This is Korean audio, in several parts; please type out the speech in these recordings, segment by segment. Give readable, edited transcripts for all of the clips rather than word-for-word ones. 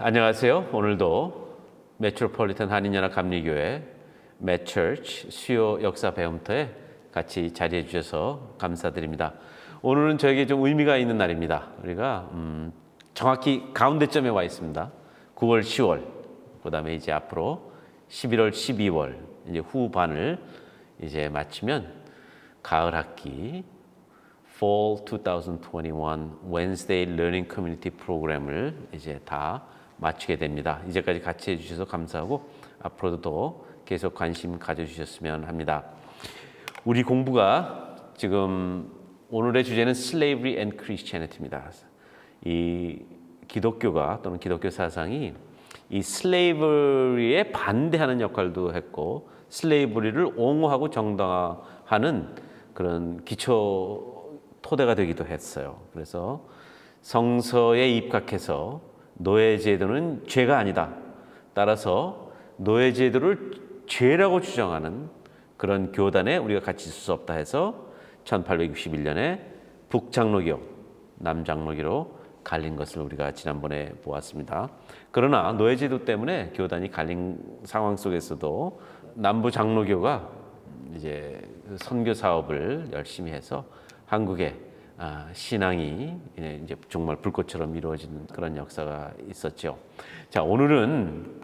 안녕하세요. 오늘도 메트로폴리탄 한인연합 감리교회 메처치 수요 역사 배움터에 같이 자리해 주셔서 감사드립니다. 오늘은 저에게 좀 의미가 있는 날입니다. 우리가 정확히 가운데점에 와 있습니다. 9월, 10월, 그다음에 이제 앞으로 11월, 12월 이제 후반을 이제 마치면 가을 학기 Fall 2021 Wednesday Learning Community 프로그램을 이제 다 마치게 됩니다. 이제까지 같이 해주셔서 감사하고 앞으로도 더 계속 관심 가져주셨으면 합니다. 우리 공부가 지금 오늘의 주제는 Slavery and Christianity입니다. 이 기독교가 또는 기독교 사상이 이 slavery에 반대하는 역할도 했고 슬레이브리를 옹호하고 정당화하는 그런 기초 토대가 되기도 했어요. 그래서 성서에 입각해서 노예제도는 죄가 아니다. 따라서 노예제도를 죄라고 주장하는 그런 교단에 우리가 같이 있을 수 없다 해서 1861년에 북장로교, 남장로교로 갈린 것을 우리가 지난번에 보았습니다. 그러나 노예제도 때문에 교단이 갈린 상황 속에서도 남부 장로교가 이제 선교 사업을 열심히 해서 한국의 신앙이 이제 정말 불꽃처럼 이루어지는 그런 역사가 있었죠. 자, 오늘은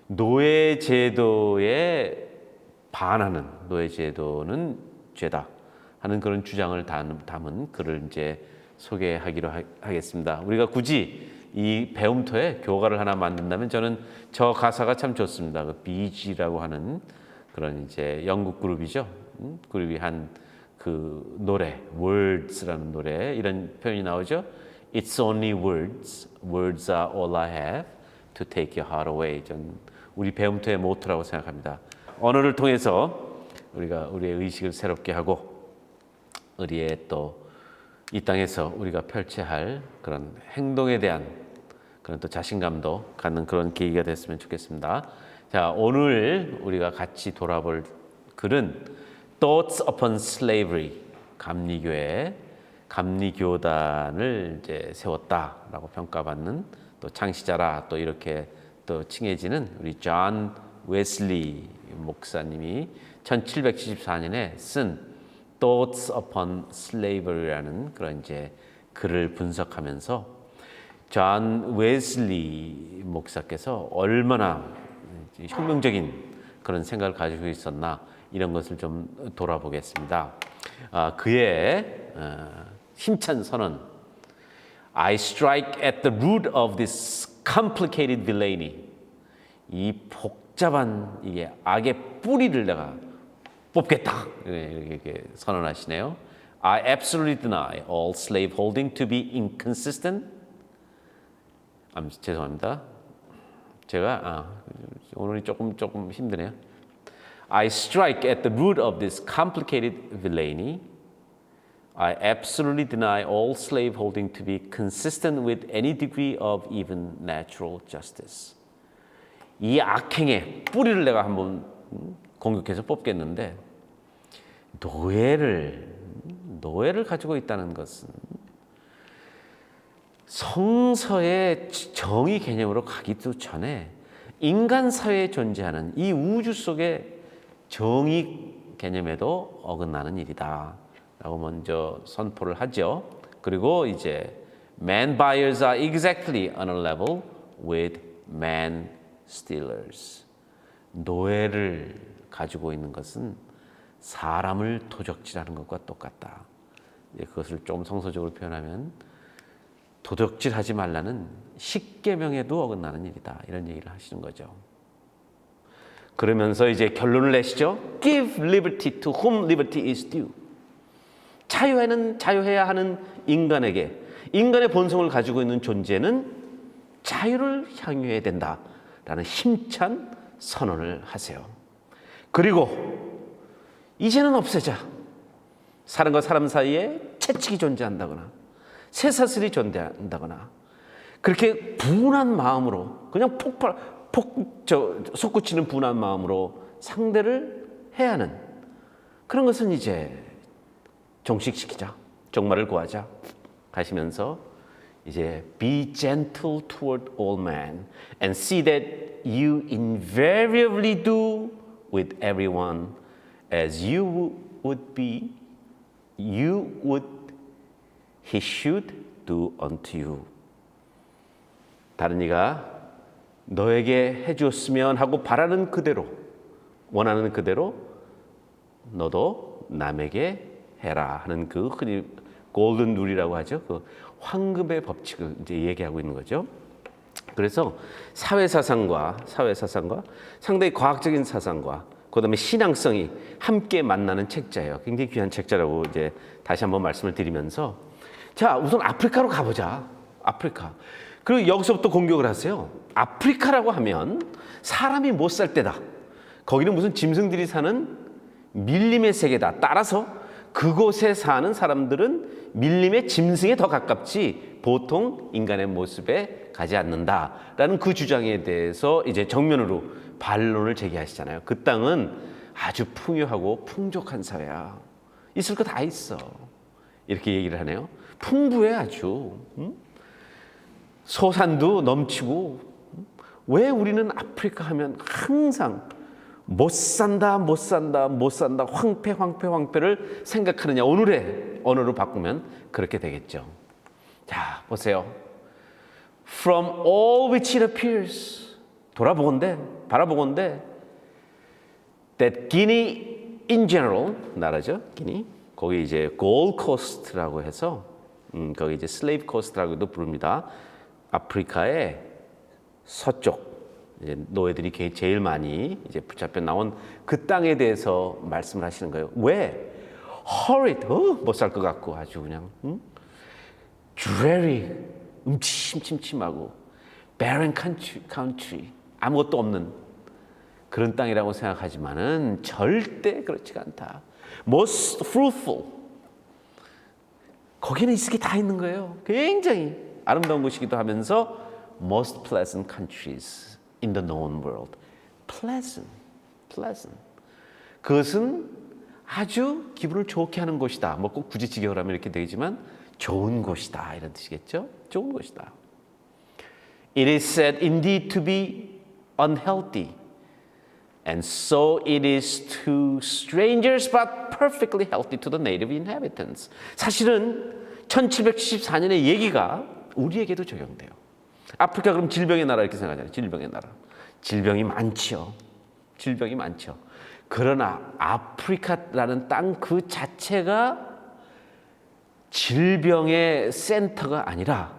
노예제도에 반하는 노예제도는 죄다 하는 그런 주장을 담은 글을 이제 소개하기로 하겠습니다. 우리가 굳이 이 배움터에 교과를 하나 만든다면 저는 저 가사가 참 좋습니다. 그 비지라고 하는 그런 이제 영국 그룹이죠. 그룹이 한 그 노래, Words라는 노래 이런 표현이 나오죠. It's only words, words are all I have to take your heart away. 전 우리 배움터의 모토라고 생각합니다. 언어를 통해서 우리가 우리의 의식을 새롭게 하고 우리의 또 이 땅에서 우리가 펼쳐야 할 그런 행동에 대한 그런 또 자신감도 갖는 그런 계기가 됐으면 좋겠습니다. 자, 오늘 우리가 같이 돌아볼 글은 Thoughts upon Slavery, 감리교회, 감리교단을 이제 세웠다라고 평가받는 또 창시자라 또 이렇게 또 칭해지는 우리 존 웨슬리 목사님이 1774년에 쓴 Thoughts upon Slavery라는 그런 이제 글을 분석하면서 존 웨슬리 목사께서 얼마나 혁명적인 그런 생각을 가지고 있었나 이런 것을 좀 돌아보겠습니다. 그의 힘찬 선언 I strike at the root of this complicated villainy. 이 복잡한 이게 악의 뿌리를 내가 뽑겠다 이렇게 선언하시네요. I absolutely deny all slave holding to be inconsistent. 죄송합니다. 제가 오늘이 조금 힘드네요. I strike at the root of this complicated villainy. I absolutely deny all slave holding to be consistent with any degree of even natural justice. 이 악행의 뿌리를 내가 한번 공격해서 뽑겠는데 노예를 가지고 있다는 것은 성서의 정의 개념으로 가기도 전에 인간 사회에 존재하는 이 우주 속의 정의 개념에도 어긋나는 일이다 라고 먼저 선포를 하죠. 그리고 이제 man buyers are exactly on a level with man stealers. 노예를 가지고 있는 것은 사람을 도적질하는 것과 똑같다. 그것을 좀 성서적으로 표현하면 도적질하지 말라는 십계명에도 어긋나는 일이다. 이런 얘기를 하시는 거죠. 그러면서 이제 결론을 내시죠. Give liberty to whom liberty is due. 자유해야 하는 인간에게 인간의 본성을 가지고 있는 존재는 자유를 향유해야 된다라는 힘찬 선언을 하세요. 그리고 이제는 없애자. 사람과 사람 사이에 채찍이 존재한다거나 쇠사슬이 존재한다거나 그렇게 분한 마음으로 그냥 솟구치는 분한 마음으로 상대를 해야 하는 그런 것은 이제 종식시키자. 종말을 구하자. 가시면서 이제 be gentle toward all men and see that you invariably do with everyone as you would he should do unto you. 다른 이가 너에게 해주었으면 하고 바라는 그대로 원하는 그대로 너도 남에게 해라 하는 그 흔히 골든 룰이라고 하죠. 그 황금의 법칙을 이제 얘기하고 있는 거죠. 그래서 사회 사상과 상당히 과학적인 사상과 그다음에 신앙성이 함께 만나는 책자예요. 굉장히 귀한 책자라고 이제 다시 한번 말씀을 드리면서 자, 우선 아프리카로 가보자. 아프리카. 그리고 여기서부터 공격을 하세요. 아프리카라고 하면 사람이 못 살 때다. 거기는 무슨 짐승들이 사는 밀림의 세계다. 따라서 그곳에 사는 사람들은 밀림의 짐승에 더 가깝지 보통 인간의 모습에 가지 않는다라는 그 주장에 대해서 이제 정면으로 반론을 제기하시잖아요. 그 땅은 아주 풍요하고 풍족한 사회야. 있을 거 다 있어. 이렇게 얘기를 하네요. 풍부해 아주. 소산도 넘치고. 왜 우리는 아프리카 하면 항상 못 산다, 황폐를 생각하느냐. 오늘의 언어로 바꾸면 그렇게 되겠죠. 자, 보세요. From all which it appears. 바라보건대 that Guinea in general, 나라죠, 기니. 거기 이제 골드 코스트라고 해서 거기 이제 슬레이브 코스트라고도 부릅니다. 아프리카의 서쪽 이제 노예들이 제일 많이 이제 붙잡혀 나온 그 땅에 대해서 말씀을 하시는 거예요. 왜? horrid, 못 살 것 같고 아주 그냥 dreary, 침침하고 barren country, 아무것도 없는 그런 땅이라고 생각하지만은 절대 그렇지가 않다. most fruitful, 거기는 있을 게 다 있는 거예요. 굉장히 아름다운 곳이기도 하면서 most pleasant countries in the known world. pleasant. 그것은 아주 기분을 좋게 하는 곳이다. 뭐 꼭 굳이 직역하면 이렇게 되지만 좋은 곳이다 이런 뜻이겠죠. 좋은 곳이다. It is said indeed to be unhealthy, and so it is to strangers, but perfectly healthy to the native inhabitants. 사실은 1774년의 얘기가 우리에게도 적용돼요. 아프리카 그럼 질병의 나라 이렇게 생각하잖아요. 질병의 나라. 질병이 많죠. 그러나 아프리카라는 땅 그 자체가 질병의 센터가 아니라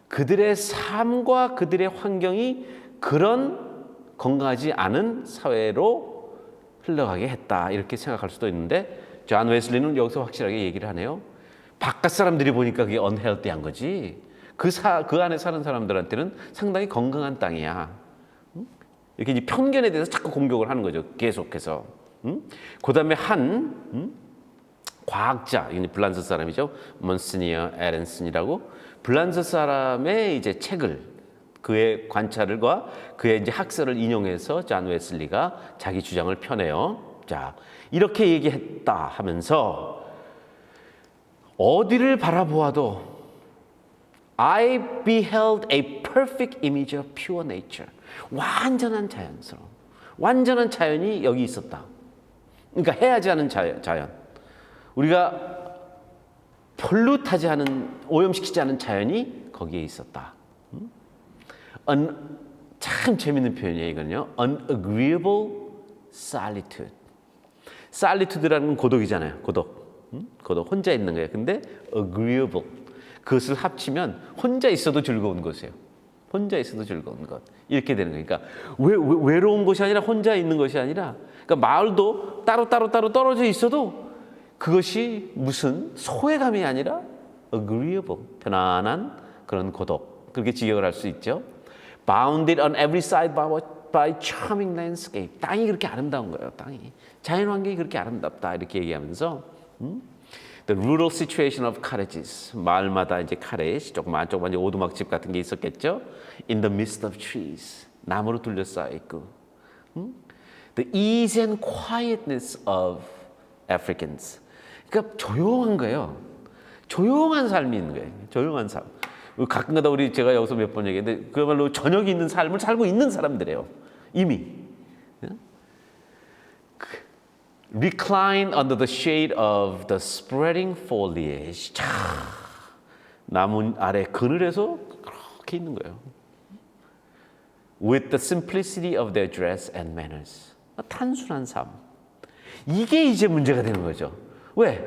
그들의 삶과 그들의 환경이 그런 건강하지 않은 사회로 흘러가게 했다. 이렇게 생각할 수도 있는데 존 웨슬리는 여기서 확실하게 얘기를 하네요. 바깥 사람들이 보니까 그게 unhealthy한 거지. 그 안에 사는 사람들한테는 상당히 건강한 땅이야. 이렇게 이제 편견에 대해서 자꾸 공격을 하는 거죠. 계속해서. 그 다음에 한 과학자, 이게 블란스 사람이죠. 먼시니어 에렌슨이라고 블란스 사람의 이제 책을 그의 관찰과 그의 이제 학설을 인용해서 존 웨슬리가 자기 주장을 펴내요. 자, 이렇게 얘기했다 하면서 어디를 바라보아도 I beheld a perfect image of pure nature. 완전한 자연스러움. 완전한 자연이 여기 있었다. 그러니까 해하지 않은 자연. 우리가 폴루트하지 않은, 오염시키지 않은 자연이 거기에 있었다. 참 재밌는 표현이에요, 이건요. Unagreeable solitude. solitude라는 건 고독이잖아요. 고독, 혼자 있는 거예요. 근데 agreeable. 그것을 합치면 혼자 있어도 즐거운 것이에요. 혼자 있어도 즐거운 것. 이렇게 되는 거니까 외로운 것이 아니라 혼자 있는 것이 아니라 그러니까 마을도 따로 떨어져 있어도 그것이 무슨 소외감이 아니라 agreeable, 편안한 그런 고독. 그렇게 직역을 할 수 있죠. Bounded on every side by charming landscape. 땅이 그렇게 아름다운 거예요. 땅이. 자연 환경이 그렇게 아름답다. 이렇게 얘기하면서 The rural situation of cottages. 마을마다 이제 카레지, 조그만 이제 오두막집 같은 게 있었겠죠. In the midst of trees. 나무로 둘러싸여 있고. The ease and quietness of Africans. 그러니까 조용한 거예요. 조용한 삶이 있는 거예요. 조용한 삶. 가끔가다 제가 여기서 몇 번 얘기했는데 그야말로 저녁이 있는 삶을 살고 있는 사람들이에요. 이미. Recline under the shade of the spreading foliage. 자, 나무 아래 그늘에서 그렇게 있는 거예요. With the simplicity of their dress and manners. 단순한 삶. 이게 이제 문제가 되는 거죠. 왜?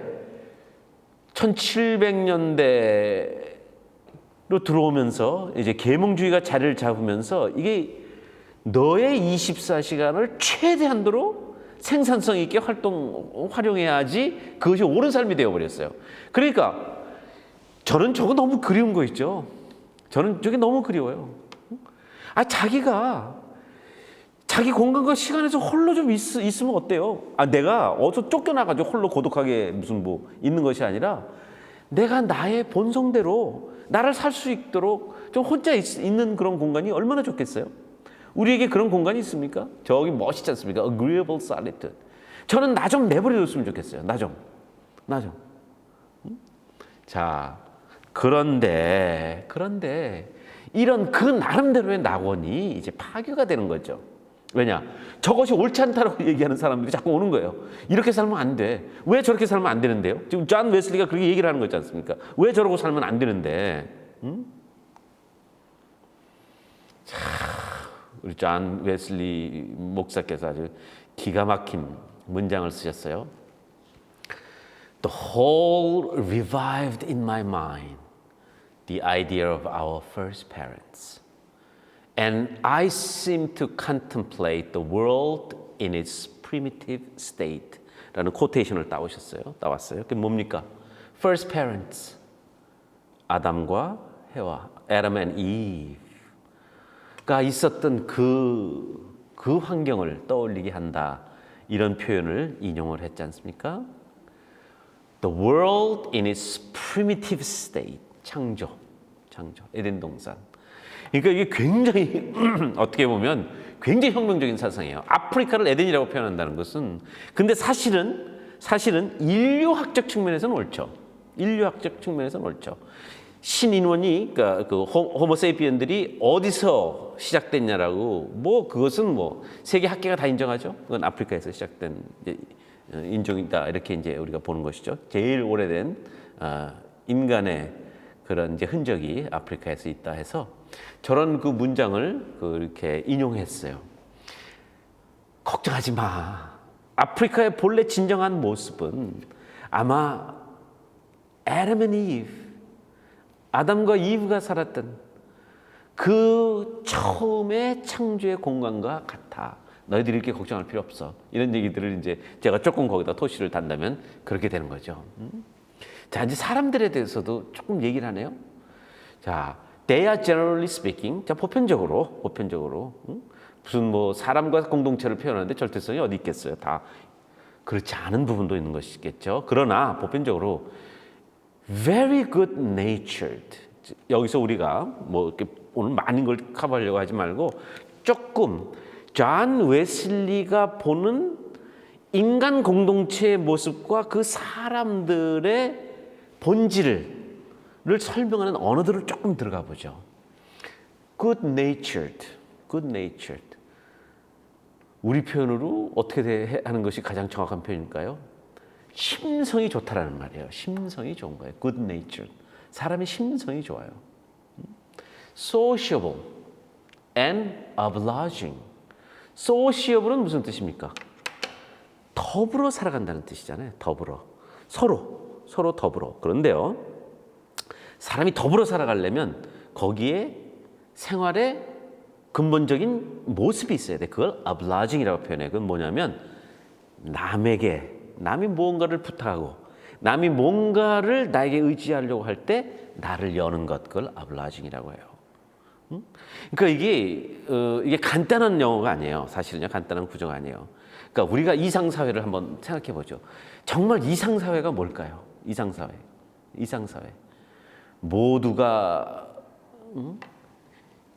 1700년대로 들어오면서 이제 계몽주의가 자리를 잡으면서 이게 너의 24시간을 최대한도로 생산성 있게 활용해야지 그것이 옳은 삶이 되어버렸어요. 그러니까 저는 저거 너무 그리운 거 있죠. 저는 저게 너무 그리워요. 자기가 자기 공간과 시간에서 홀로 좀 있으면 어때요? 내가 어디서 쫓겨나가지고 홀로 고독하게 무슨 뭐 있는 것이 아니라 내가 나의 본성대로 나를 살 수 있도록 좀 혼자 있는 그런 공간이 얼마나 좋겠어요? 우리에게 그런 공간이 있습니까? 저기 멋있지 않습니까? Agreeable solitude. 저는 나 좀 내버려뒀으면 좋겠어요. 나 좀. 자, 그런데 이런 그 나름대로의 낙원이 이제 파괴가 되는 거죠. 왜냐? 저것이 옳지 않다라고 얘기하는 사람들이 자꾸 오는 거예요. 이렇게 살면 안 돼. 왜 저렇게 살면 안 되는데요? 지금 존 웨슬리가 그렇게 얘기를 하는 거 있지 않습니까? 왜 저러고 살면 안 되는데? 자, 우리 존 웨슬리 목사께서 아주 기가 막힌 문장을 쓰셨어요. The whole revived in my mind the idea of our first parents. And I seem to contemplate the world in its primitive state. 라는 코테이션을 따왔어요. 그게 뭡니까? First parents. 아담과 해와, Adam and Eve가 있었던 그 환경을 떠올리게 한다. 이런 표현을 인용을 했지 않습니까? The world in its primitive state. 창조. 에덴 동산. 그러니까 이게 굉장히 어떻게 보면 굉장히 혁명적인 사상이에요. 아프리카를 에덴이라고 표현한다는 것은 근데 사실은 인류학적 측면에서는 옳죠. 신인원이 그러니까 그 호모세이피언들이 어디서 시작됐냐라고 그것은 세계 학계가 다 인정하죠. 그건 아프리카에서 시작된 인종이다 이렇게 이제 우리가 보는 것이죠. 제일 오래된 인간의 그런 이제 흔적이 아프리카에서 있다 해서 저런 그 문장을 이렇게 인용했어요. 걱정하지 마. 아프리카의 본래 진정한 모습은 아마 Adam and Eve, 아담과 이브가 살았던 그 처음의 창조의 공간과 같아. 너희들이 이렇게 걱정할 필요 없어. 이런 얘기들을 이제 제가 조금 거기다 토시를 단다면 그렇게 되는 거죠. 자, 이제 사람들에 대해서도 조금 얘기를 하네요. 자, they are generally speaking. 자, 보편적으로 무슨 사람과 공동체를 표현하는데 절대성이 어디 있겠어요? 다 그렇지 않은 부분도 있는 것이겠죠. 그러나 보편적으로 very good natured. 여기서 우리가 이렇게 오늘 많은 걸 커버하려고 하지 말고 조금 존 웨슬리가 보는 인간 공동체의 모습과 그 사람들의 본질을 설명하는 언어들을 조금 들어가 보죠. Good natured. 우리 표현으로 어떻게 하는 것이 가장 정확한 표현일까요? 심성이 좋다라는 말이에요. 심성이 좋은 거예요. Good natured. 사람의 심성이 좋아요. Sociable and obliging. Sociable은 무슨 뜻입니까? 더불어 살아간다는 뜻이잖아요. 더불어. 서로 더불어. 그런데요. 사람이 더불어 살아가려면 거기에 생활에 근본적인 모습이 있어야 돼. 그걸 obliging이라고 표현해. 그건 뭐냐면 남이 무언가를 부탁하고 남이 뭔가를 나에게 의지하려고 할 때 나를 여는 것. 그걸 obliging이라고 해요. 그러니까 이게 간단한 영어가 아니에요. 사실은요. 간단한 구조가 아니에요. 그러니까 우리가 이상사회를 한번 생각해 보죠. 정말 이상사회가 뭘까요? 이상사회. 모두가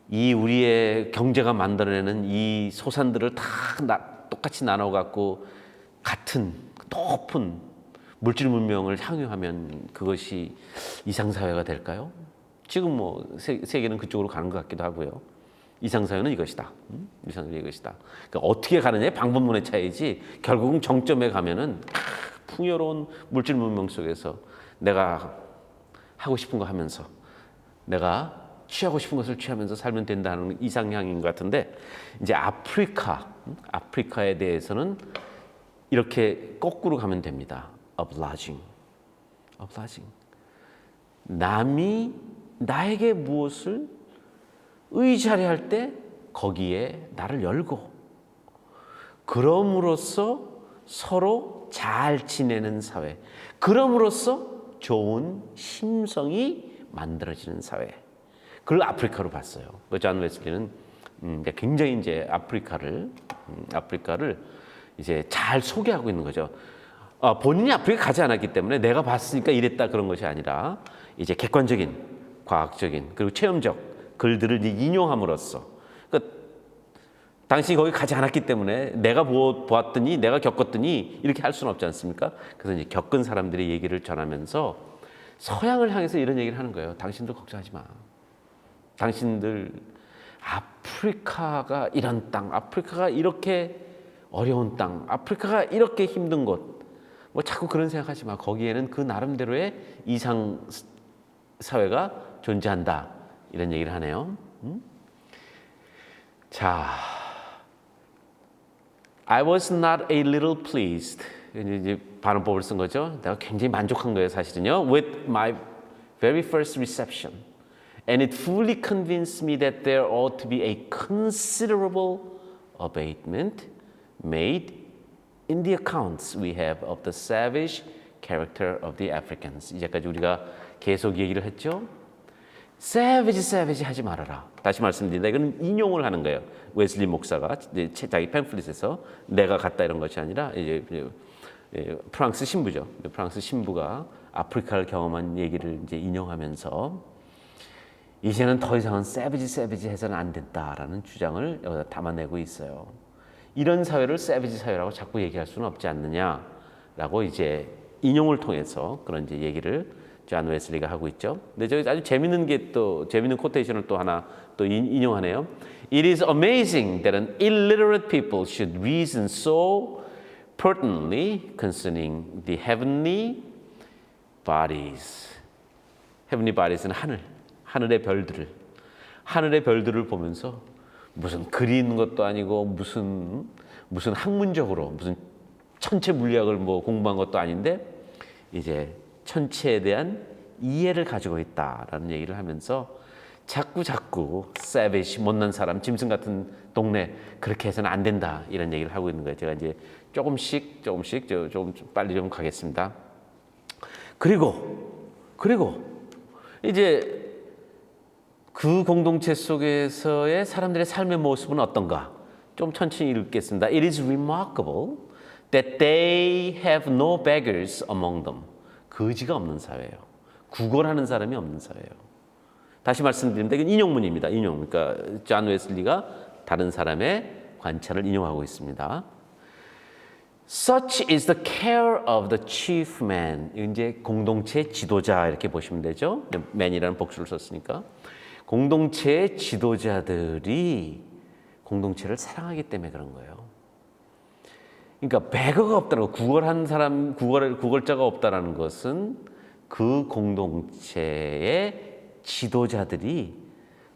이 우리의 경제가 만들어내는 이 소산들을 다 똑같이 나눠갖고 같은 높은 물질 문명을 향유하면 그것이 이상사회가 될까요? 지금 뭐 세계는 그쪽으로 가는 것 같기도 하고요. 이상사회는 이것이다. 이상사회는 이것이다. 그러니까 어떻게 가느냐의 방법론의 차이지 결국은 정점에 가면은 풍요로운 물질 문명 속에서 내가 하고 싶은 거 하면서 내가 취하고 싶은 것을 취하면서 살면 된다는 이상향인 것 같은데 이제 아프리카에 대해서는 이렇게 거꾸로 가면 됩니다. obliging. 남이 나에게 무엇을 의지하려 할 때 거기에 나를 열고 그럼으로써 서로 잘 지내는 사회, 그럼으로써 좋은 심성이 만들어지는 사회. 그걸 아프리카로 봤어요. 존 웨슬리는 굉장히 이제 아프리카를 이제 잘 소개하고 있는 거죠. 본인이 아프리카 가지 않았기 때문에 내가 봤으니까 이랬다 그런 것이 아니라 이제 객관적인, 과학적인 그리고 체험적 글들을 이제 인용함으로써 그러니까 당신이 거기 가지 않았기 때문에 내가 보았더니 내가 겪었더니 이렇게 할 수는 없지 않습니까? 그래서 이제 겪은 사람들의 얘기를 전하면서 서양을 향해서 이런 얘기를 하는 거예요. 당신들 걱정하지 마. 당신들 아프리카가 이런 땅, 아프리카가 이렇게 어려운 땅, 아프리카가 이렇게 힘든 곳, 뭐 자꾸 그런 생각하지 마. 거기에는 그 나름대로의 이상 사회가 존재한다. 이런 얘기를 하네요. 자, I was not a little pleased. 이제 발음법을 쓴 거죠. 내가 굉장히 만족한 거예요, 사실은요. With my very first reception. And it fully convinced me that there ought to be a considerable abatement made in the accounts we have of the savage character of the Africans. 이제까지 우리가 계속 얘기를 했죠. savage 하지 말아라. 다시 말씀드린다. 이건 인용을 하는 거예요. 웨슬리 목사가 자기 팸플릿에서 내가 갔다 이런 것이 아니라 이제 프랑스 신부죠. 프랑스 신부가 아프리카를 경험한 얘기를 이제 인용하면서 이제는 더 이상은 savage 해서는 안 된다라는 주장을 여기다 담아내고 있어요. 이런 사회를 savage 사회라고 자꾸 얘기할 수는 없지 않느냐라고 이제 인용을 통해서 그런 이제 얘기를 존 웨슬리가 하고 있죠. 근데 저기 아주 재밌는 코테이션을 또 하나 또 인용하네요. It is amazing that an illiterate people should reason so pertinently concerning the heavenly bodies. heavenly bodies는 하늘의 별들을 보면서 무슨 글이 있는 것도 아니고 무슨 학문적으로 무슨 천체 물리학을 뭐 공부한 것도 아닌데 이제 천체에 대한 이해를 가지고 있다라는 얘기를 하면서 자꾸 savage 못난 사람 짐승 같은 동네 그렇게 해서는 안 된다 이런 얘기를 하고 있는 거예요. 제가 이제 조금씩 좀 빨리 좀 가겠습니다. 그리고 이제 그 공동체 속에서의 사람들의 삶의 모습은 어떤가? 좀 천천히 읽겠습니다. It is remarkable that they have no beggars among them. 거지가 없는 사회예요. 구걸하는 사람이 없는 사회예요. 다시 말씀드립니다. 이건 인용문입니다. 그러니까 존 웨슬리가 다른 사람의 관찰을 인용하고 있습니다. Such is the care of the chief man. 이제 공동체 지도자 이렇게 보시면 되죠. man이라는 복수를 썼으니까. 공동체의 지도자들이 공동체를 사랑하기 때문에 그런 거예요. 그러니까 배거가 없다는 거, 구걸자가 없다라는 것은 그 공동체의 지도자들이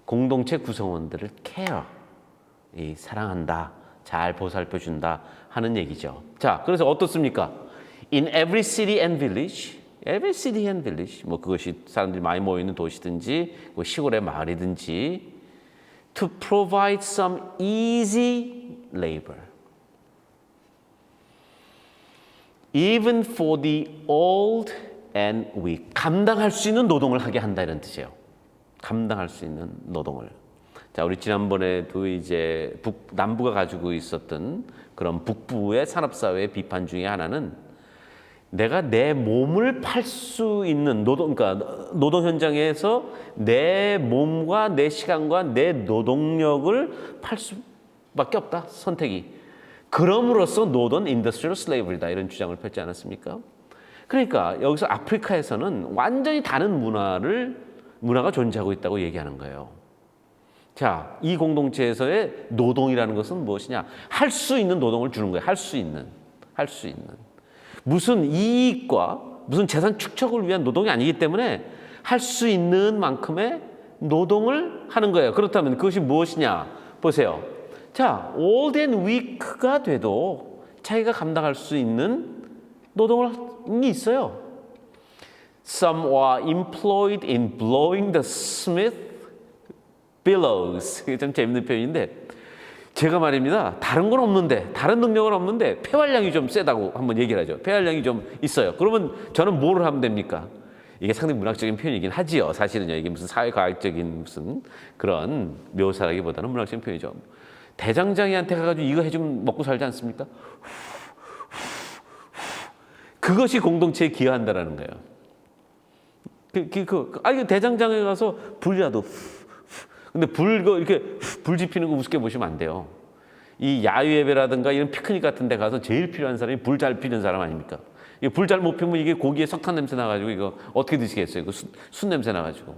공동체 구성원들을 사랑한다, 잘 보살펴준다 하는 얘기죠. 자, 그래서 어떻습니까? In every city and village, 뭐 그것이 사람들이 많이 모여 있는 도시든지 시골의 마을이든지, to provide some easy labor, even for the old and weak. 감당할 수 있는 노동을 하게 한다 이런 뜻이에요. 감당할 수 있는 노동을. 자, 우리 지난번에도 이제 남부가 가지고 있었던 그런 북부의 산업사회의 비판 중에 하나는 내가 내 몸을 팔 수 있는 그러니까 노동 현장에서 내 몸과 내 시간과 내 노동력을 팔 수밖에 없다, 선택이. 그럼으로써 노동 인더스트리얼 슬레이브리다 이런 주장을 펼지 않았습니까? 그러니까 여기서 아프리카에서는 완전히 다른 문화를 문화가 존재하고 있다고 얘기하는 거예요. 자, 이 공동체에서의 노동이라는 것은 무엇이냐? 할 수 있는 노동을 주는 거예요. 할 수 있는. 무슨 이익과 무슨 재산 축적을 위한 노동이 아니기 때문에 할 수 있는 만큼의 노동을 하는 거예요. 그렇다면 그것이 무엇이냐? 보세요. 자, old and weak가 돼도 자기가 감당할 수 있는 노동이 있어요. Some are employed in blowing the smith bellows. 이게 좀 재밌는 표현인데 제가 말입니다. 다른 건 없는데, 다른 능력은 없는데 폐활량이 좀 세다고 한번 얘기를 하죠. 폐활량이 좀 있어요. 그러면 저는 뭘 하면 됩니까? 이게 상당히 문학적인 표현이긴 하지요. 사실은요. 이게 무슨 사회과학적인 무슨 그런 묘사라기보다는 문학적인 표현이죠. 대장장이한테 가가지고 이거 해주면 먹고 살지 않습니까? 그것이 공동체에 기여한다라는 거예요. 이거 대장장에 가서 불이라도. 근데 이렇게 불 지피는 거 우습게 보시면 안 돼요. 이 야유예배라든가 이런 피크닉 같은 데 가서 제일 필요한 사람이 불 잘 피는 사람 아닙니까? 불 잘 못 피면 이게 고기에 석탄 냄새 나가지고 이거 어떻게 드시겠어요? 이거 순 냄새 나가지고.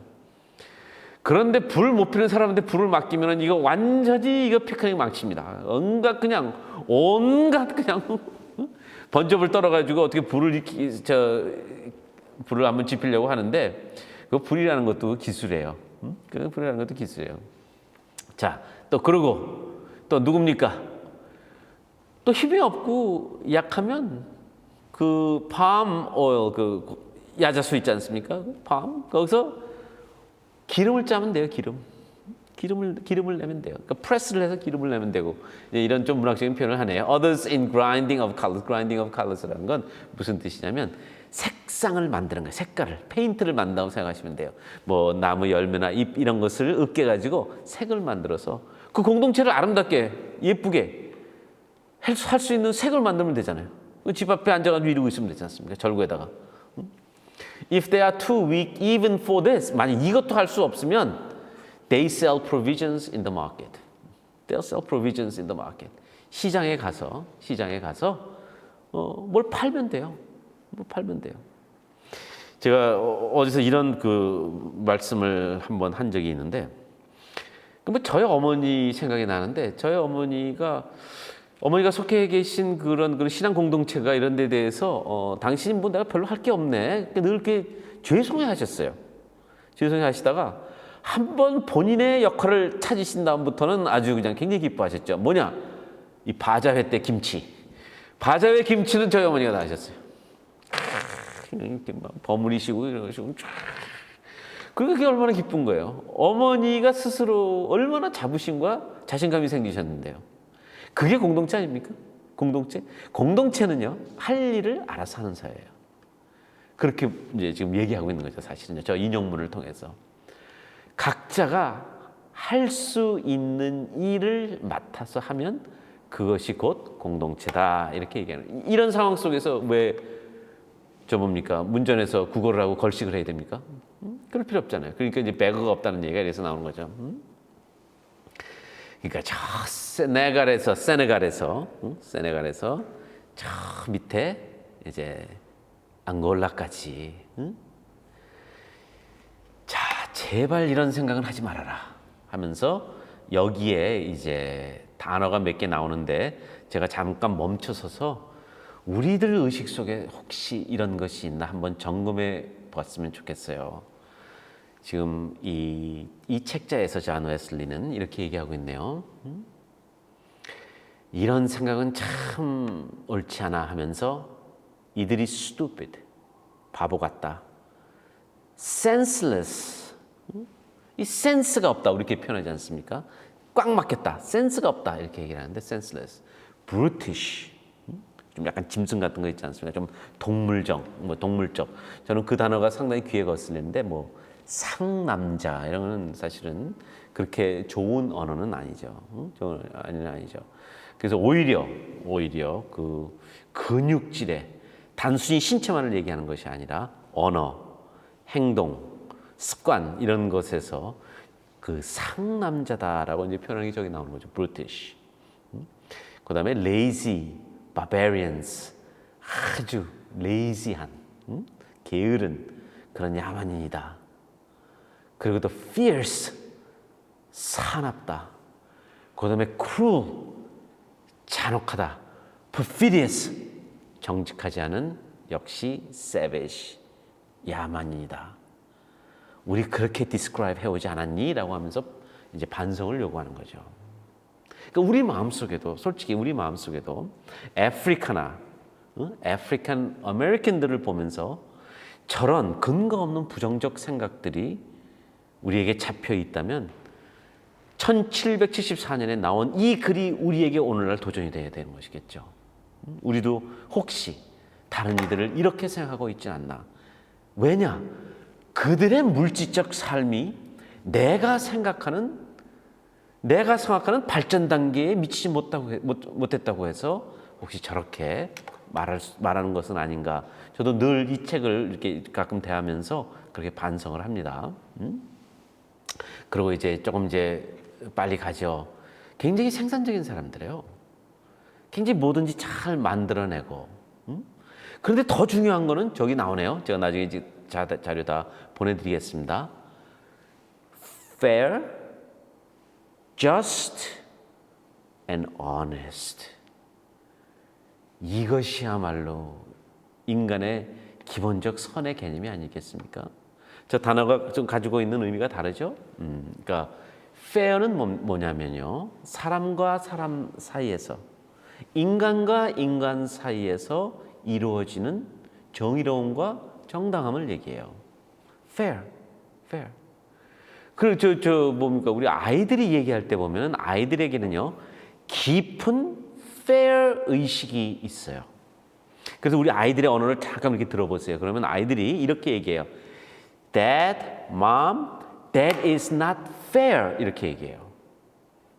그런데 불 못 피는 사람한테 불을 맡기면 이거 완전히 이거 피크닉 망칩니다. 온갖 그냥 번쩍을 떨어가지고 어떻게 불을 한번 지피려고 하는데 그 불이라는 것도 기술이에요. 그 불이라는 것도 기술이에요. 자, 또 그러고 또 누굽니까? 또 힘이 없고 약하면 그 palm oil 그 야자수 있지 않습니까? 거기서 기름을 짜면 돼요. 기름을 내면 돼요. 그러니까 프레스를 해서 기름을 내면 되고 이런 좀 문학적인 표현을 하네요. Others in grinding of colors. grinding of colors라는 건 무슨 뜻이냐면 색상을 만드는 거예요. 색깔을, 페인트를 만든다고 생각하시면 돼요. 뭐 나무 열매나 잎 이런 것을 으깨가지고 색을 만들어서 그 공동체를 아름답게 예쁘게 할 수 있는 색을 만들면 되잖아요. 집 앞에 앉아가지고 이러고 있으면 되지 않습니까? 절구에다가. If they are too weak even for this, 만약 이것도 할 수 없으면 they sell provisions in the market. They'll sell provisions in the market. 시장에 가서 뭘 팔면 돼요. 제가 어디서 이런 그 말씀을 한번 한 적이 있는데, 저희 어머니 생각이 나는데, 저희 어머니가 속해 계신 그런 신앙 공동체가 이런 데 대해서 당신이 뭐 내가 별로 할 게 없네. 늘 이렇게 죄송해 하셨어요. 죄송해 하시다가 한번 본인의 역할을 찾으신 다음부터는 아주 그냥 굉장히 기뻐하셨죠. 뭐냐? 이 바자회 때 김치. 바자회 김치는 저희 어머니가 다 하셨어요. 이렇게 막 버무리시고 이러시고. 그게 얼마나 기쁜 거예요. 어머니가 스스로 얼마나 자부심과 자신감이 생기셨는데요. 그게 공동체 아닙니까? 공동체는요, 할 일을 알아서 하는 사회예요. 그렇게 이제 지금 얘기하고 있는 거죠, 사실은요. 저 인용문을 통해서. 각자가 할 수 있는 일을 맡아서 하면 그것이 곧 공동체다. 이렇게 얘기하는. 이런 상황 속에서 왜 뭡니까? 문전에서 국어를 하고 걸식을 해야 됩니까? 그럴 필요 없잖아요. 그러니까 이제 배그가 없다는 얘기가 이래서 나오는 거죠. 그러니까 저 세네갈에서 저 밑에 이제 앙골라까지. 자, 제발 이런 생각은 하지 말아라 하면서 여기에 이제 단어가 몇 개 나오는데 제가 잠깐 멈춰서서 우리들 의식 속에 혹시 이런 것이 있나 한번 점검해 봤으면 좋겠어요. 지금 이 책자에서 존 웨슬리는 이렇게 얘기하고 있네요. 이런 생각은 참 옳지 않아 하면서 이들이 stupid, 바보 같다. senseless, 이 센스가 없다 이렇게 표현하지 않습니까? 꽉 막혔다, 센스가 없다 이렇게 얘기를 하는데 senseless, brutish, 좀 약간 짐승 같은 거 있지 않습니까? 좀 동물적. 저는 그 단어가 상당히 귀에 거슬리는데 상남자 이런 거는 사실은 그렇게 좋은 언어는 아니죠. 좋은 언어는 아니죠. 그래서 오히려 그 근육질의 단순히 신체만을 얘기하는 것이 아니라 언어, 행동, 습관 이런 것에서 그 상남자다라고 이제 표현이 저기 나오는 거죠. brutish. 그다음에 lazy, barbarians. 아주 lazy한, 게으른 그런 야만인이다. 그리고 또 fierce, 사납다. 그다음에 cruel, 잔혹하다. perfidious, 정직하지 않은, 역시 savage, 야만인이다. 우리 그렇게 describe 해오지 않았니? 라고 하면서 이제 반성을 요구하는 거죠. 그러니까 우리 마음속에도, 솔직히 우리 마음속에도 아프리카나 아프리칸 아메리칸들을 보면서 저런 근거 없는 부정적 생각들이 우리에게 잡혀 있다면 1774년에 나온 이 글이 우리에게 오늘날 도전이 되어야 되는 것이겠죠. 우리도 혹시 다른 이들을 이렇게 생각하고 있지 않나? 왜냐? 그들의 물질적 삶이 내가 생각하는 발전 단계에 미치지 못했다고 해서 혹시 저렇게 말하는 것은 아닌가? 저도 늘 이 책을 이렇게 가끔 대하면서 그렇게 반성을 합니다. 그리고 이제 조금 빨리 가죠. 굉장히 생산적인 사람들이에요. 굉장히 뭐든지 잘 만들어내고. 그런데 더 중요한 거는 저기 나오네요. 제가 나중에 이제 자료 다 보내드리겠습니다. Fair, just, and honest. 이것이야말로 인간의 기본적 선의 개념이 아니겠습니까? 저 단어가 좀 가지고 있는 의미가 다르죠? 그러니까 fair는 뭐냐면요, 사람과 사람 사이에서, 인간과 인간 사이에서 이루어지는 정의로움과 정당함을 얘기해요. fair. 그리고 뭡니까? 우리 아이들이 얘기할 때 보면 아이들에게는요, 깊은 fair 의식이 있어요. 그래서 우리 아이들의 언어를 잠깐 이렇게 들어보세요. 그러면 아이들이 이렇게 얘기해요. Dad, Mom, that is not fair. 이렇게 얘기해요.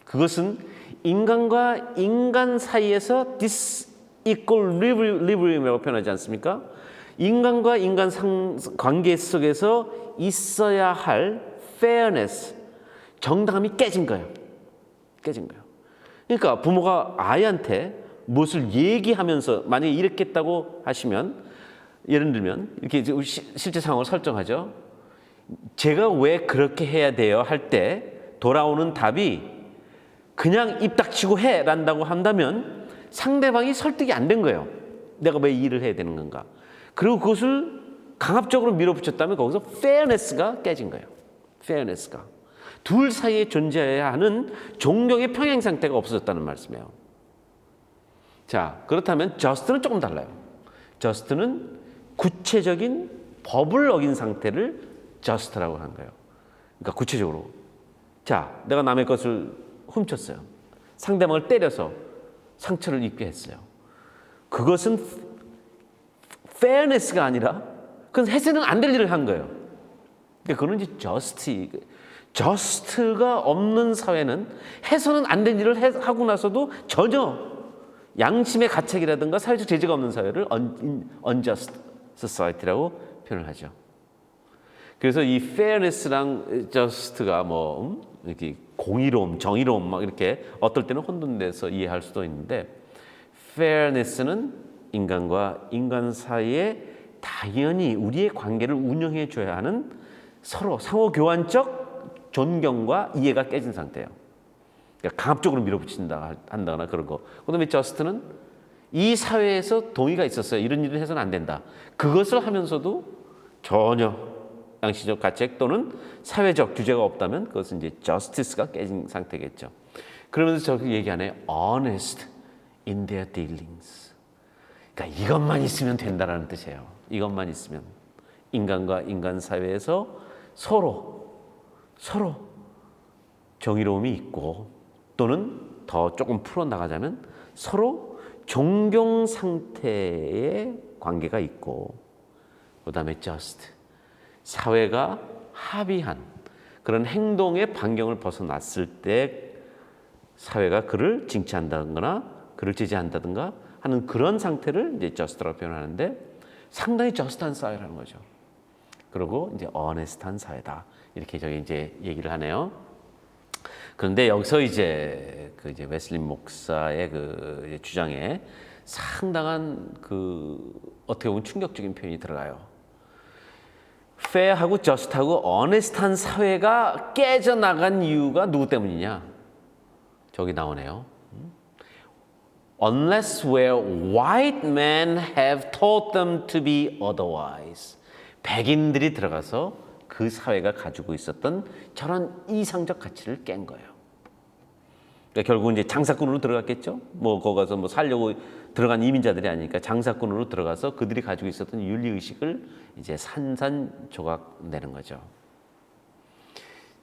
그것은 인간과 인간 사이에서 disequilibrium이라고 표현하지 않습니까? 인간과 인간 관계 속에서 있어야 할 fairness, 정당함이 깨진 거예요. 그러니까 부모가 아이한테 무엇을 얘기하면서 만약에 이렇게 했다고 하시면, 예를 들면 이렇게 실제 상황을 설정하죠. 제가 왜 그렇게 해야 돼요? 할 때 돌아오는 답이 그냥 입 닥치고 해 란다고 한다면 상대방이 설득이 안 된 거예요. 내가 왜 이 일을 해야 되는 건가? 그리고 그것을 강압적으로 밀어붙였다면 거기서 fairness가 깨진 거예요. fairness가. 둘 사이에 존재해야 하는 존경의 평행 상태가 없어졌다는 말씀이에요. 자, 그렇다면 just는 조금 달라요. just는 구체적인 법을 어긴 상태를 just라고 하는 거예요. 그러니까 구체적으로, 자, 내가 남의 것을 훔쳤어요. 상대방을 때려서 상처를 입게 했어요. 그것은 fairness가 아니라 그건 해서는 안 될 일을 한 거예요. 그러니까 그건 이제 just가 없는 사회는 해서는 안 될 일을 하고 나서도 전혀 양심의 가책이라든가 사회적 제재가 없는 사회를 unjust society라고 표현을 하죠. 그래서 이 fairness랑 just가 이렇게 공의로움, 정의로움 막 이렇게 어떨 때는 혼돈돼서 이해할 수도 있는데, fairness는 인간과 인간 사이에 당연히 우리의 관계를 운영해 줘야 하는 서로 상호 교환적 존경과 이해가 깨진 상태예요. 그러니까 강압적으로 밀어붙인다 한다거나 그런 거. 그다음에 just는 이 사회에서 동의가 있었어요. 이런 일을 해서는 안 된다. 그것을 하면서도 전혀 양심적 가책 또는 사회적 규제가 없다면 그것은 이제 justice가 깨진 상태겠죠. 그러면서 저기 얘기하네요. honest in their dealings. 그러니까 이것만 있으면 된다라는 뜻이에요. 이것만 있으면 인간과 인간 사회에서 서로 정의로움이 있고, 또는 더 조금 풀어나가자면 서로 존경 상태의 관계가 있고, 그 다음에 just, 사회가 합의한 그런 행동의 반경을 벗어났을 때 사회가 그를 징치한다거나 그를 제재한다든가 하는 그런 상태를 이제 just라고 표현하는데, 상당히 just한 사회라는 거죠. 그리고 이제 honest한 사회다, 이렇게 저기 이제 얘기를 하네요. 그런데 여기서 이제 웨슬리 목사의 그 주장에 상당한 어떻게 보면 충격적인 표현이 들어가요. fair하고 just하고 honest한 사회가 깨져나간 이유가 누구 때문이냐? 저기 나오네요. Unless where white men have taught them to be otherwise. 백인들이 들어가서 그 사회가 가지고 있었던 저런 이상적 가치를 깬 거예요. 그러니까 결국은 이제 장사꾼으로 들어갔겠죠. 뭐 거기 가서 뭐 살려고 들어간 이민자들이 아니니까 장사꾼으로 들어가서 그들이 가지고 있었던 윤리 의식을 이제 산산조각 내는 거죠.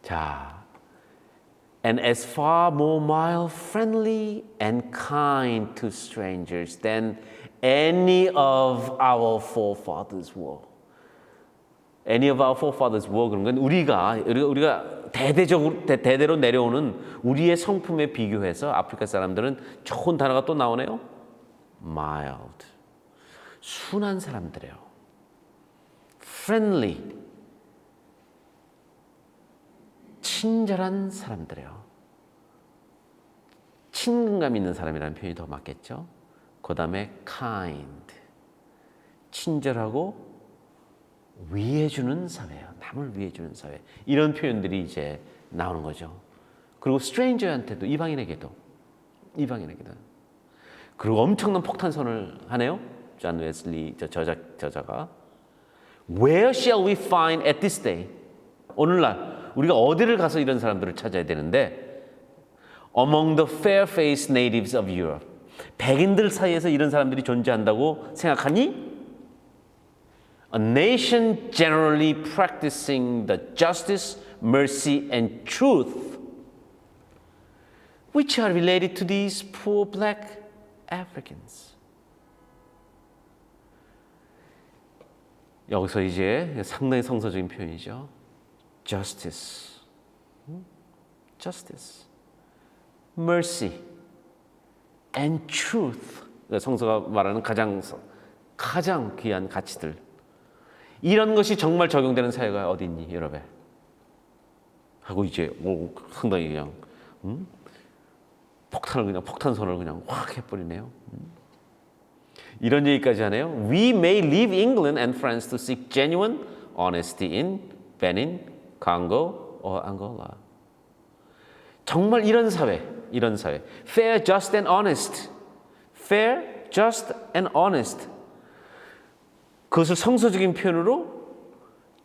자, and as far more mild, friendly, and kind to strangers than any of our forefathers were. Any of our forefathers were 그런 건 우리가 대대로 내려오는 우리의 성품에 비교해서 아프리카 사람들은 좋은 단어가 또 나오네요. mild, 순한 사람들이에요. friendly, 친절한 사람들이에요. 친근감 있는 사람이라는 표현이 더 맞겠죠. 그 다음에 kind, 친절하고 위해주는 사회예요. 남을 위해주는 사회. 이런 표현들이 이제 나오는 거죠. 그리고 stranger한테도, 이방인에게도. 그리고 엄청난 폭탄선을 하네요. 존 웨슬리 저자가. Where shall we find at this day? 오늘날 우리가 어디를 가서 이런 사람들을 찾아야 되는데 Among the fair-faced natives of Europe. 백인들 사이에서 이런 사람들이 존재한다고 생각하니? A nation generally practicing the justice, mercy, and truth, which are related to these poor black Africans. 여기서 이제 상당히 성서적인 표현이죠. Justice, mercy, and truth. 성서가 말하는 가장 귀한 가치들. 이런 것이 정말 적용되는 사회가 어디 있니, 여러분? 하고 이제 상당히 그냥 폭탄선을 그냥 확 해버리네요. 이런 얘기까지 하네요. We may leave England and France to seek genuine honesty in Benin, Congo, or Angola. 정말 이런 사회. Fair, just, and honest. Fair, just, and honest. 그것을 성서적인 표현으로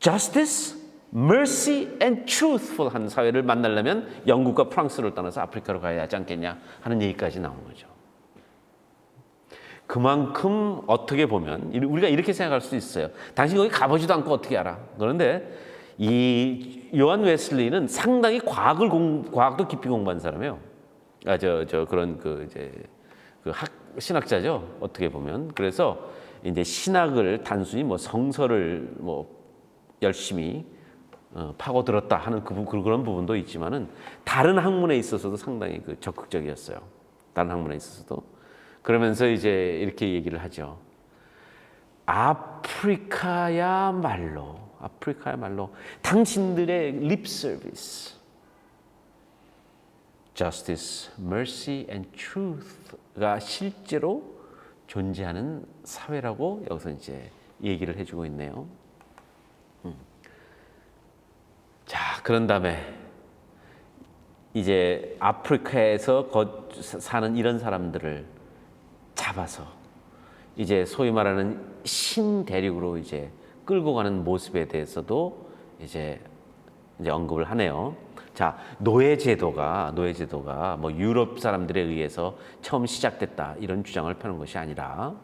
justice, mercy, and truthful 한 사회를 만나려면 영국과 프랑스를 떠나서 아프리카로 가야 하지 않겠냐 하는 얘기까지 나오는 거죠. 그만큼 어떻게 보면 우리가 이렇게 생각할 수도 있어요. 당신 거기 가보지도 않고 어떻게 알아? 그런데 이 요한 웨슬리는 상당히 과학도 깊이 공부한 사람이에요. 그런 신학자죠. 어떻게 보면. 그래서 이제 신학을 단순히 뭐 성서를 뭐 열심히 파고들었다 하는 그런 부분도 있지만은 다른 학문에 있어서도 상당히 적극적이었어요. 다른 학문에 있어서도. 그러면서 이제 이렇게 얘기를 하죠. 아프리카야말로 당신들의 립 서비스, justice, mercy, and truth가 실제로 존재하는 사회라고 여기서 이제 얘기를 해주고 있네요. 자, 그런 다음에 이제 아프리카에서 사는 이런 사람들을 잡아서 이제 소위 말하는 신대륙으로 이제 끌고 가는 모습에 대해서도 이제 언급을 하네요. 자, 노예제도가 뭐 유럽 사람들에 의해서 처음 시작됐다 이런 주장을 펴는 것이 아니라,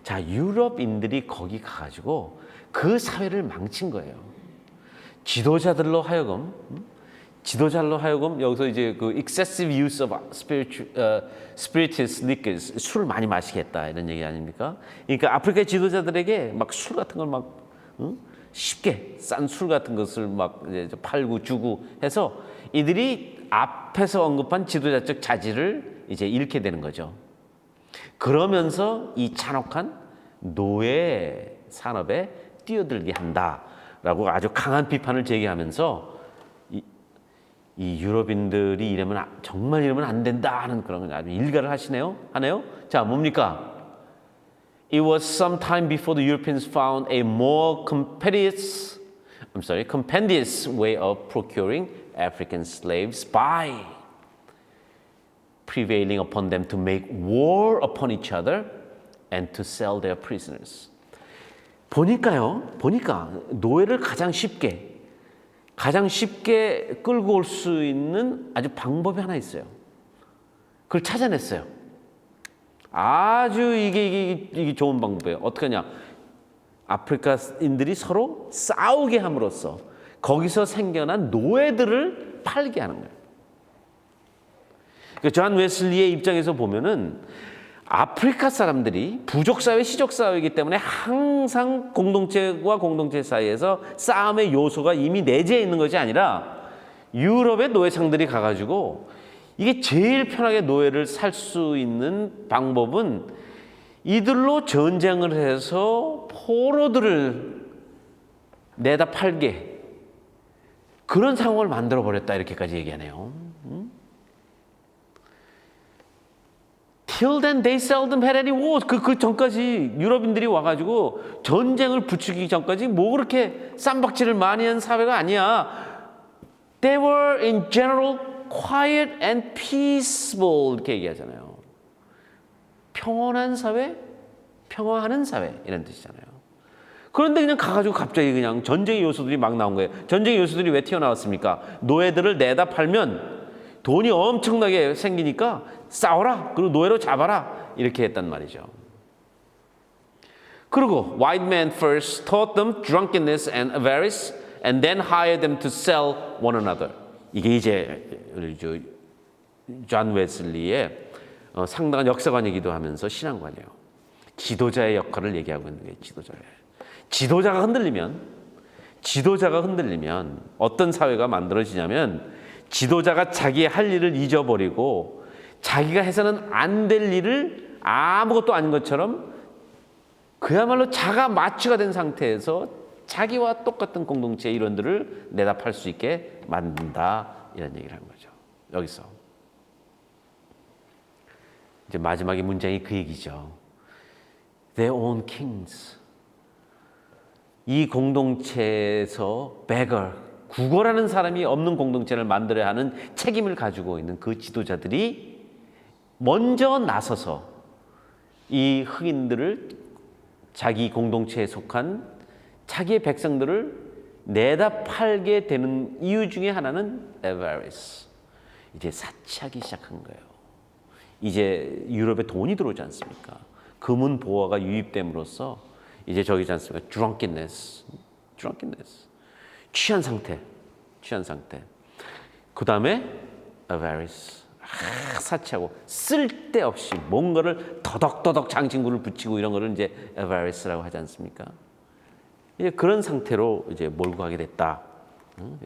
자, 유럽인들이 거기 가가지고 그 사회를 망친 거예요. 지도자들로 하여금 여기서 이제 그 excessive use of spirituous liquors, 술을 많이 마시겠다 이런 얘기 아닙니까? 그러니까 아프리카 지도자들에게 막 술 같은 걸 막 쉽게 싼 술 같은 것을 막 이제 팔고 주고 해서 이들이 앞에서 언급한 지도자적 자질을 이제 잃게 되는 거죠. 그러면서 이 잔혹한 노예 산업에 뛰어들게 한다라고 아주 강한 비판을 제기하면서 이 유럽인들이 정말 이러면 안 된다 하는 그런 아주 일가를 하네요. 자, 뭡니까? It was some time before the Europeans found a more competitive compendious way of procuring African slaves by prevailing upon them to make war upon each other and to sell their prisoners. 보니까 노예를 가장 쉽게 끌고 올 수 있는 아주 방법이 하나 있어요. 그걸 찾아냈어요. 아주 이게 좋은 방법이에요. 어떻게 하냐? 아프리카인들이 서로 싸우게 함으로써 거기서 생겨난 노예들을 팔게 하는 거예요. 그러니까 존 웨슬리의 입장에서 보면은 아프리카 사람들이 부족사회, 시족사회이기 때문에 항상 공동체와 공동체 사이에서 싸움의 요소가 이미 내재해 있는 것이 아니라 유럽의 노예창들이 가가지고 이게 제일 편하게 노예를 살 수 있는 방법은 이들로 전쟁을 해서 포로들을 내다 팔게 그런 상황을 만들어 버렸다 이렇게까지 얘기하네요. Till then they seldom had any wars. 그 전까지 유럽인들이 와가지고 전쟁을 부추기기 전까지 뭐 그렇게 쌈박질을 많이 한 사회가 아니야. They were in general quiet and peaceful 이렇게 얘기하잖아요. 평온한 사회, 평화하는 사회 이런 뜻이잖아요. 그런데 그냥 가가지고 갑자기 그냥 전쟁의 요소들이 막 나온 거예요. 전쟁의 요소들이 왜 튀어나왔습니까? 노예들을 내다 팔면 돈이 엄청나게 생기니까 싸워라. 그리고 노예로 잡아라. 이렇게 했단 말이죠. 그리고 white men first taught them drunkenness and avarice and then hired them to sell one another. 이게 이제 존 웨슬리의 상당한 역사관이기도 하면서 신앙관이에요. 지도자의 역할을 얘기하고 있는 게 지도자가 흔들리면 어떤 사회가 만들어지냐면 지도자가 자기의 할 일을 잊어버리고 자기가 해서는 안 될 일을 아무것도 아닌 것처럼 그야말로 자가 마취가 된 상태에서 자기와 똑같은 공동체의 일원들을 내다 팔 수 있게 만든다 이런 얘기를 하는 거죠. 여기서 이제 마지막에 문장이 그 얘기죠. Their own kings. 이 공동체에서 beggar, 구걸하는 사람이 없는 공동체를 만들어야 하는 책임을 가지고 있는 그 지도자들이 먼저 나서서 이 흑인들을 자기 공동체에 속한 자기의 백성들을 내다 팔게 되는 이유 중에 하나는 avarice. 이제 사치하기 시작한 거예요. 이제 유럽에 돈이 들어오지 않습니까? 금은 보화가 유입됨으로써 이제 저기지 않습니까? drunkenness. 취한 상태. 그 다음에 avarice. 사치하고 쓸데없이 뭔가를 더덕더덕 장신구를 붙이고 이런 거를 이제 avarice라고 하지 않습니까? 이제 그런 상태로 이제 몰고 가게 됐다.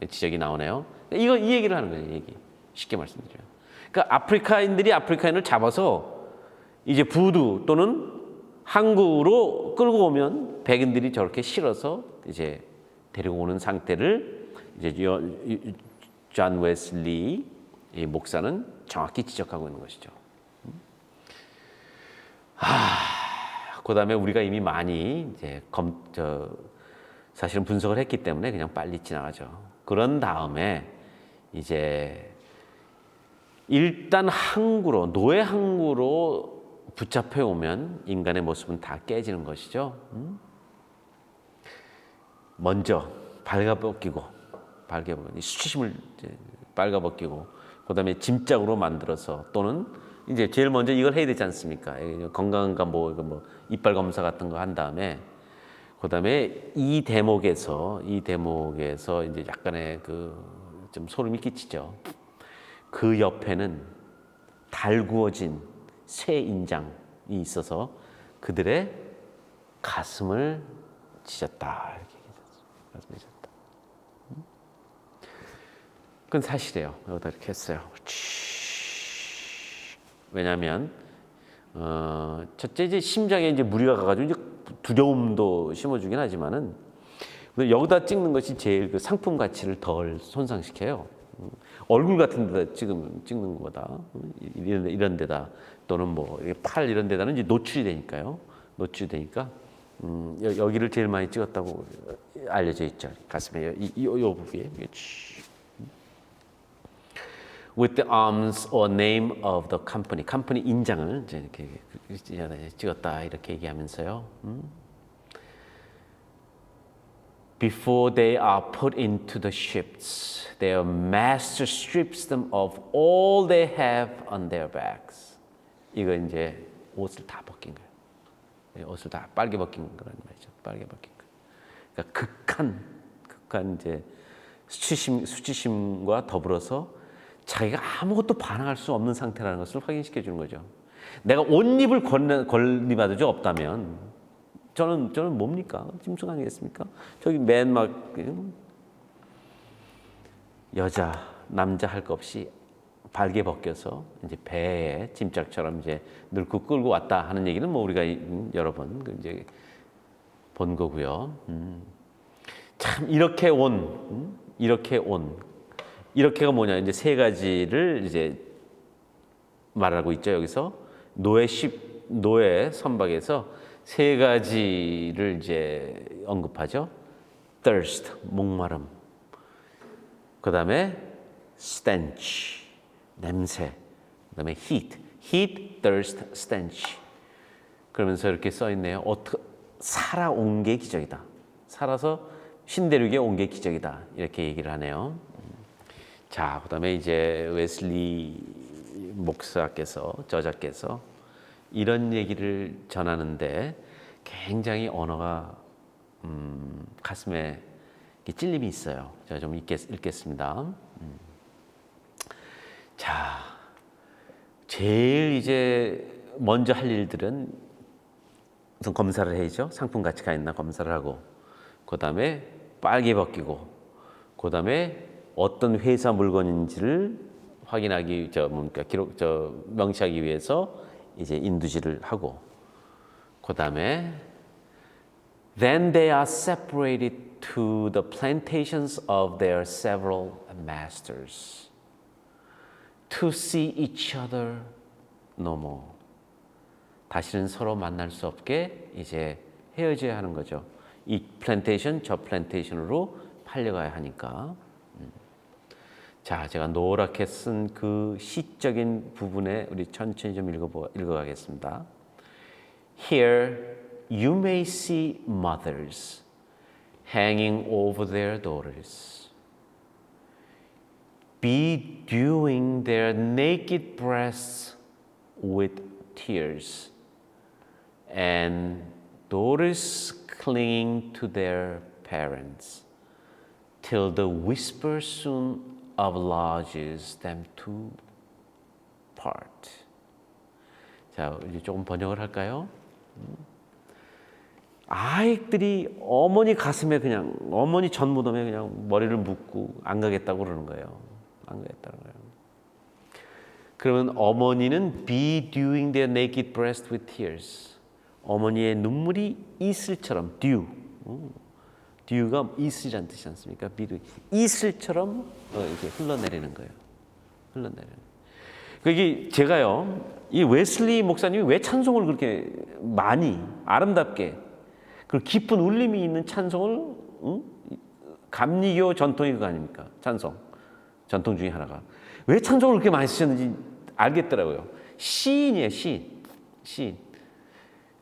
지적이 나오네요. 이 얘기를 하는 거예요. 쉽게 말씀드려요. 그러니까 아프리카인들이 아프리카인을 잡아서 이제 부두 또는 항구로 끌고 오면 백인들이 저렇게 실어서 이제 데리고 오는 상태를 이제 존 웨슬리 이 목사는 정확히 지적하고 있는 것이죠. 그다음에 우리가 이미 많이 이제 사실은 분석을 했기 때문에 그냥 빨리 지나가죠. 그런 다음에 이제 일단 노예 항구로 붙잡혀 오면 인간의 모습은 다 깨지는 것이죠. 먼저 발가벗기고 수치심을 발가벗기고 그다음에 짐짝으로 만들어서 또는 이제 제일 먼저 이걸 해야 되지 않습니까? 건강한가 뭐 이빨 검사 같은 거 한 다음에 그다음에 이 대목에서 이제 약간의 좀 소름이 끼치죠. 그 옆에는 달구어진 새 인장이 있어서 그들의 가슴을 찢었다. 가슴을 찢었다. 그건 사실이에요. 여기다 이렇게 했어요. 왜냐하면 첫째 이제 심장에 이제 무리가 가가지고 이제 두려움도 심어주긴 하지만은 여기다 찍는 것이 제일 그 상품 가치를 덜 손상시켜요. 얼굴 같은 데다 찍는 것보다 이런 데다 또는 뭐 팔 이런 데다는 이제 노출이 되니까 여기를 제일 많이 찍었다고 알려져 있죠. 가슴에 이 부분에. With the arms or name of the company. 컴퍼니 인장을 이제 이렇게 찍었다 이렇게 얘기하면서요. Before they are put into the ships, their master strips them of all they have on their backs. 이거 이제 옷을 다 벗긴 거예요. 옷을 다 빨개 벗긴 거란 말이죠. 빨개 벗긴 거. 그러니까 극한 이제 수치심과 더불어서 자기가 아무것도 반항할 수 없는 상태라는 것을 확인시켜 주는 거죠. 내가 옷입을 권리마저 없다면 저는 뭡니까? 짐승 아니겠습니까? 저기 맨 막 여자, 남자 할 것 없이 발개 벗겨서 이제 배에 짐짝처럼 이제 늙고 끌고 왔다 하는 얘기는 뭐 우리가 여러 번 이제 본 거고요. 참 이렇게가 뭐냐 이제 세 가지를 이제 말하고 있죠. 여기서 노예 선박에서 세 가지를 이제 언급하죠. thirst 목마름, 그다음에 stench 냄새, 그다음에 heat, thirst, stench. 그러면서 이렇게 써 있네요. 살아온 게 기적이다. 살아서 신대륙에 온 게 기적이다. 이렇게 얘기를 하네요. 자, 그다음에 이제 웨슬리 저자께서 이런 얘기를 전하는데 굉장히 언어가 가슴에 찔림이 있어요. 제가 좀 읽겠습니다. 자, 제일 이제 먼저 할 일들은 우선 검사를 해야죠. 상품 가치가 있나 검사를 하고, 그다음에 빨개 벗기고, 그다음에 어떤 회사 물건인지를 확인하기 명시하기 위해서 이제 인두질을 하고, 그다음에 then they are separated to the plantations of their several masters to see each other no more. 다시는 서로 만날 수 없게 이제 헤어져야 하는 거죠. 이 플랜테이션 저 플랜테이션으로 팔려가야 하니까. 자, 제가 노랗게 쓴 그 시적인 부분에 우리 천천히 좀 읽어가겠습니다. Here you may see mothers hanging over their daughters, bedewing their naked breasts with tears, and daughters clinging to their parents, till the whisper soon obliges them to part. 자, 이제 조금 번역을 할까요? 아이들이 어머니 가슴에 그냥 어머니 전무덤에 그냥 머리를 묻고 안 가겠다고 그러는 거예요. 안 가겠다는 거예요. 그러면 어머니는 bedewing their naked breast with tears. 어머니의 눈물이 이슬처럼 dew가 이슬이라는 뜻이지 않습니까? 이슬처럼 이렇게 흘러내리는 거예요. 그게 제가요, 이 웨슬리 목사님이 왜 찬송을 그렇게 많이 아름답게 그 깊은 울림이 있는 찬송을 감리교 전통이 그거 아닙니까? 찬송 전통 중에 하나가 왜 찬송을 그렇게 많이 쓰셨는지 알겠더라고요. 시인이에요, 시인.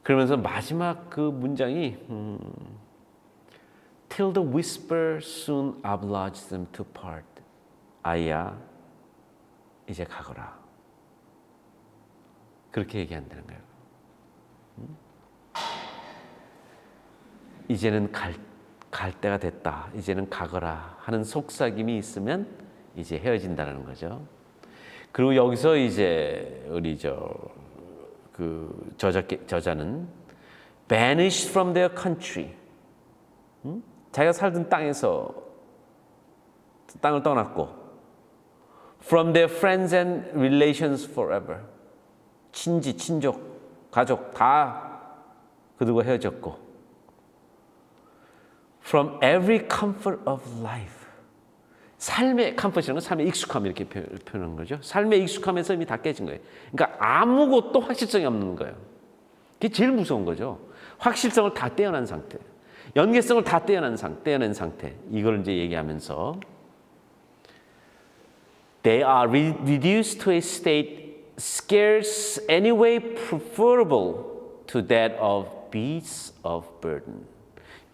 그러면서 마지막 그 문장이 Till the whisper soon obliges them to part. 아이야, 이제 가거라. 그렇게 얘기한다는 거예요. 이제는 갈 때가 됐다. 이제는 가거라 하는 속삭임이 있으면 이제 헤어진다는 거죠. 그리고 여기서 이제 우리 저자는 banished from their country. 자기가 살던 땅에서 땅을 떠났고 from their friends and relations forever. 친지, 친족, 가족 다 그들과 헤어졌고 from every comfort of life. 삶의 컴포트는 삶의 익숙함 이렇게 표현한 거죠. 삶의 익숙함에서 이미 다 깨진 거예요. 그러니까 아무것도 확실성이 없는 거예요. 그게 제일 무서운 거죠. 확실성을 다 떼어낸 상태, 연계성을 다 떼어낸 상태. 이걸 이제 얘기하면서 They are reduced to a state scarce anyway preferable to that of beasts of burden.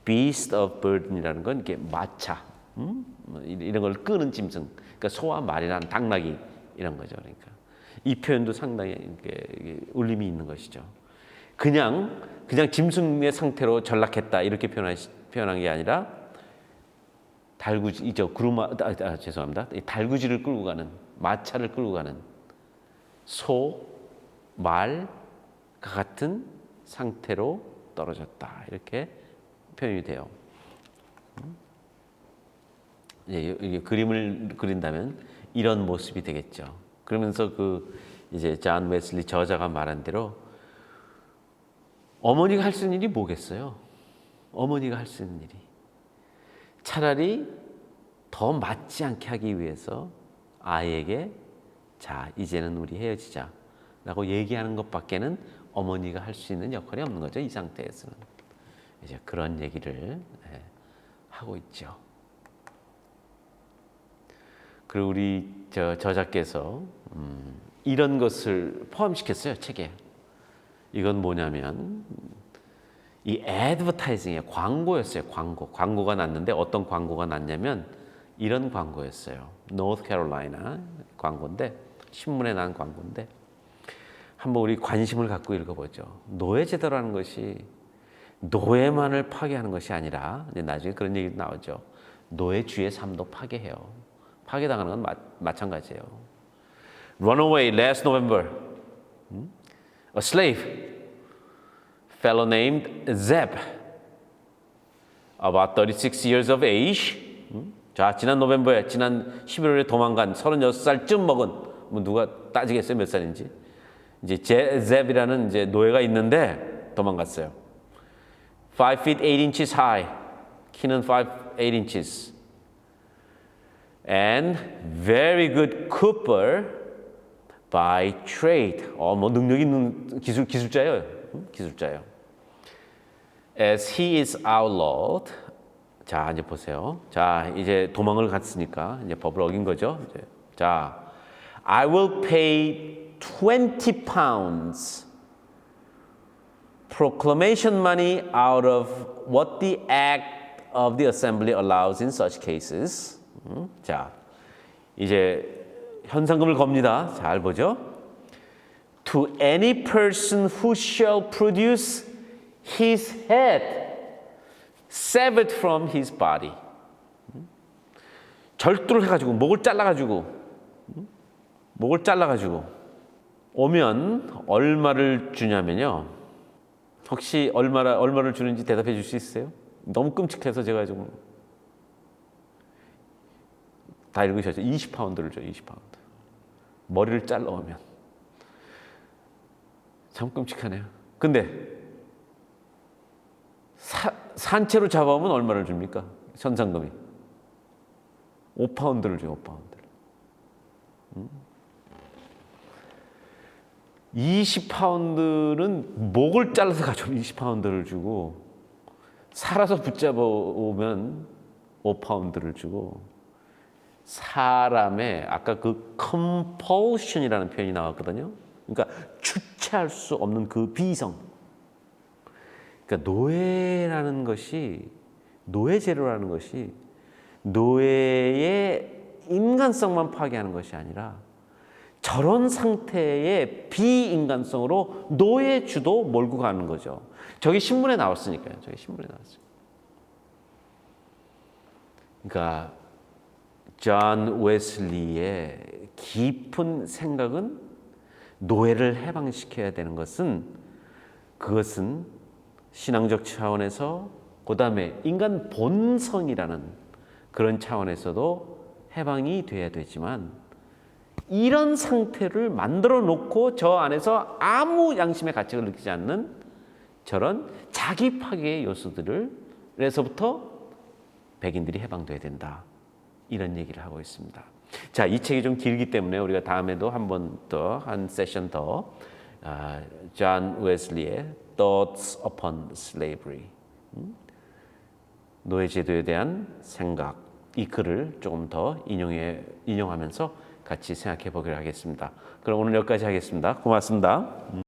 beast of burden이라는 건 이게 마차, 이런 걸 끄는 짐승, 그러니까 소와 말이나 당나귀 이런 거죠. 그러니까 이 표현도 상당히 이게 울림이 있는 것이죠. 그냥 짐승의 상태로 전락했다 이렇게 표현한 게 아니라 죄송합니다. 달구지를 끌고 가는 마차를 끌고 가는 소, 말과 같은 상태로 떨어졌다 이렇게 표현이 돼요. 이게 그림을 그린다면 이런 모습이 되겠죠. 그러면서 이제 존 웨슬리 저자가 말한 대로 어머니가 할 수 있는 일이 뭐겠어요? 어머니가 할 수 있는 일이 차라리 더 맞지 않게 하기 위해서 아이에게 자 이제는 우리 헤어지자라고 얘기하는 것밖에는 어머니가 할 수 있는 역할이 없는 거죠. 이 상태에서는 이제 그런 얘기를 하고 있죠. 그리고 우리 저자께서 이런 것을 포함시켰어요 책에. 이건 뭐냐면 이 애드버타이징의 광고였어요. 광고가 났는데 어떤 광고가 났냐면 이런 광고였어요. 노스캐롤라이나 광고인데 신문에 난 광고인데 한번 우리 관심을 갖고 읽어보죠. 노예제도라는 것이 노예만을 파괴하는 것이 아니라 이제 나중에 그런 얘기 나오죠. 노예주의 삶도 파괴해요. 파괴당하는 건 마찬가지예요. Runaway last November. A slave, fellow named Zeb, about 36 years of age. 자, 지난 11월에 도망간 36살쯤 먹은 누가 따지겠어요 몇 살인지. 이제 Zeb이라는 이제 노예가 있는데 도망갔어요. 5 feet 8 inches high, 키는 5, 8 inches, and very good cooper. by trade. 뭐 능력 있는 기술자예요. 기술자예요. As he is outlawed. 자, 이제 보세요. 자, 이제 도망을 갔으니까 이제 법을 어긴 거죠. 이제. 자, I will pay 20 pounds proclamation money out of what the act of the assembly allows in such cases. 자, 이제 현상금을 겁니다. 잘 보죠. To any person who shall produce his head severed from his body. 절도를 해가지고 목을 잘라가지고 오면 얼마를 주냐면요. 혹시 얼마를 주는지 대답해 줄 수 있어요? 너무 끔찍해서 제가 좀 다 읽으셨죠? 20파운드를 줘요. 20파운드. 머리를 잘라오면 참 끔찍하네요. 근데 산채로 잡아오면 얼마를 줍니까? 현상금이 5파운드를 줘요. 5파운드를. 20파운드는 목을 잘라서 가져오면 20파운드를 주고 살아서 붙잡아오면 5파운드를 주고 사람의 아까 그 compulsion이라는 표현이 나왔거든요. 그러니까 주체할 수 없는 그 비성. 그러니까 노예라는 것이 노예제도라는 것이 노예의 인간성만 파괴하는 것이 아니라 저런 상태의 비인간성으로 노예주도 몰고 가는 거죠. 저기 신문에 나왔으니까요. 그러니까 존 웨슬리의 깊은 생각은 노예를 해방시켜야 되는 그것은 신앙적 차원에서 그다음에 인간 본성이라는 그런 차원에서도 해방이 돼야 되지만 이런 상태를 만들어 놓고 저 안에서 아무 양심의 가책을 느끼지 않는 저런 자기 파괴의 요소들에서부터 백인들이 해방돼야 된다. 이런 얘기를 하고 있습니다. 자, 이 책이 좀 길기 때문에 우리가 다음에도 한 세션 더 존 웨슬리의 Thoughts upon Slavery, 노예 제도에 대한 생각, 이 글을 조금 더 인용하면서 같이 생각해 보기로 하겠습니다. 그럼 오늘 여기까지 하겠습니다. 고맙습니다.